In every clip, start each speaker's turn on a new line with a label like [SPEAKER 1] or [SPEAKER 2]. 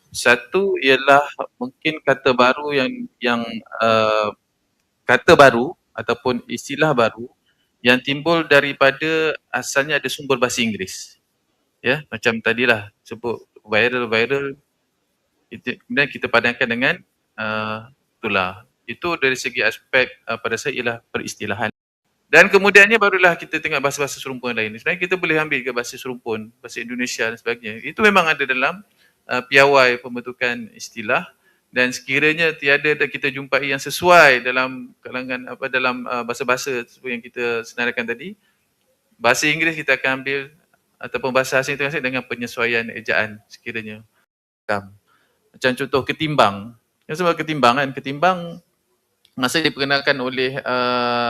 [SPEAKER 1] Satu ialah mungkin kata baru yang, eee, kata baru ataupun istilah baru yang timbul daripada asalnya ada sumber bahasa Inggeris. Ya, macam tadilah sebut viral, kemudian kita padankan dengan, itulah. Itu dari segi aspek, pada saya ialah peristilahan. Dan kemudiannya barulah kita tengok bahasa-bahasa serumpun lain. Sebenarnya kita boleh ambil ke bahasa serumpun, bahasa Indonesia dan sebagainya. Itu memang ada dalam piawai pembentukan istilah, dan sekiranya tiada kita jumpai yang sesuai dalam kalangan dalam bahasa-bahasa yang kita senaraikan tadi, bahasa Inggeris kita akan ambil ataupun bahasa asing itu dengan penyesuaian ejaan sekiranya. Macam contoh ketimbang. Yang sebab ketimbang kan, ketimbang masa diperkenalkan oleh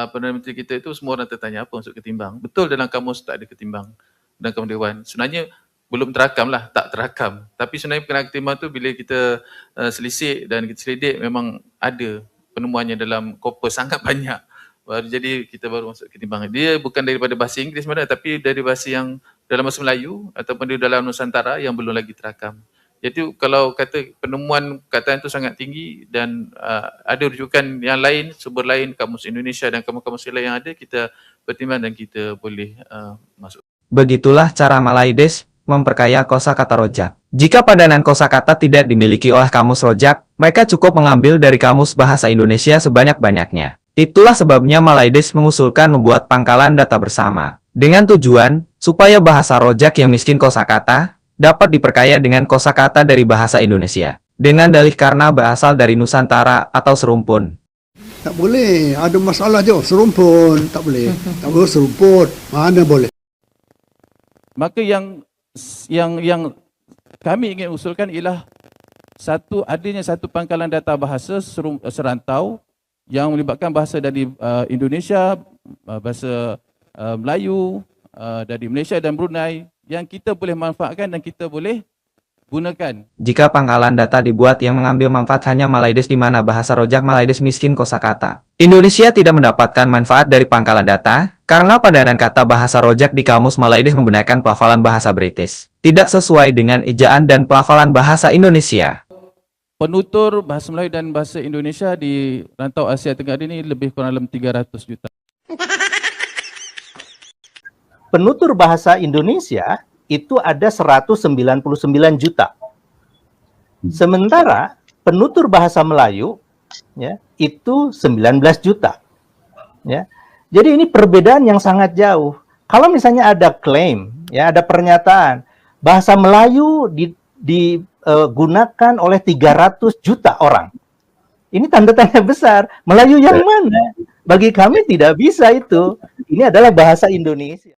[SPEAKER 1] Perdana Menteri kita itu, semua orang tertanya apa maksud ketimbang. Betul dalam kamus tak ada ketimbang dalam kamus Dewan. Sebenarnya belum terakam lah, tak terakam. Tapi sebenarnya perkenalkan ketimbang tu bila kita selisik dan kita selidik memang ada penemuannya dalam korpus sangat banyak. Jadi kita baru masuk ketimbang. Dia bukan daripada bahasa Inggeris sebenarnya, tapi dari bahasa yang dalam bahasa Melayu ataupun di dalam Nusantara yang belum lagi terakam. Jadi kalau kata penemuan kataan itu sangat tinggi dan ada rujukan yang lain, sumber lain, Kamus Indonesia dan kamus-kamus lain yang ada, kita pertimbang dan kita boleh masuk.
[SPEAKER 2] Begitulah cara Malaides memperkaya kosakata rojak. Jika padanan kosakata tidak dimiliki oleh kamus rojak, mereka cukup mengambil dari kamus bahasa Indonesia sebanyak-banyaknya. Itulah sebabnya Malaides mengusulkan membuat pangkalan data bersama, dengan tujuan supaya bahasa rojak yang miskin kosakata dapat diperkaya dengan kosakata dari bahasa Indonesia, dengan dalih karena berasal dari Nusantara atau serumpun.
[SPEAKER 3] Tak boleh, ada masalah je, serumpun, tak boleh. Tak boleh serumpun, mana boleh.
[SPEAKER 4] Maka yang kami ingin usulkan ialah adanya satu pangkalan data bahasa serantau yang melibatkan bahasa dari Indonesia, bahasa Melayu, dari Malaysia dan Brunei, yang kita boleh manfaatkan dan kita boleh gunakan.
[SPEAKER 2] Jika pangkalan data dibuat yang mengambil manfaat hanya Malaides di mana bahasa rojak Malaides miskin kosakata, Indonesia tidak mendapatkan manfaat dari pangkalan data, karena padanan kata bahasa rojak di kamus Malaides menggunakan pelafalan bahasa British, tidak sesuai dengan ejaan dan pelafalan bahasa Indonesia.
[SPEAKER 4] Penutur bahasa Melayu dan bahasa Indonesia di rantau Asia Tenggara ini lebih kurang dalam 300 juta.
[SPEAKER 5] Penutur bahasa Indonesia itu ada 199 juta. Sementara penutur bahasa Melayu ya, itu 19 juta. Ya. Jadi ini perbedaan yang sangat jauh. Kalau misalnya ada klaim, ya ada pernyataan bahasa Melayu digunakan oleh 300 juta orang. Ini tanda tanya besar. Melayu yang mana? Bagi kami tidak bisa itu. Ini adalah bahasa Indonesia.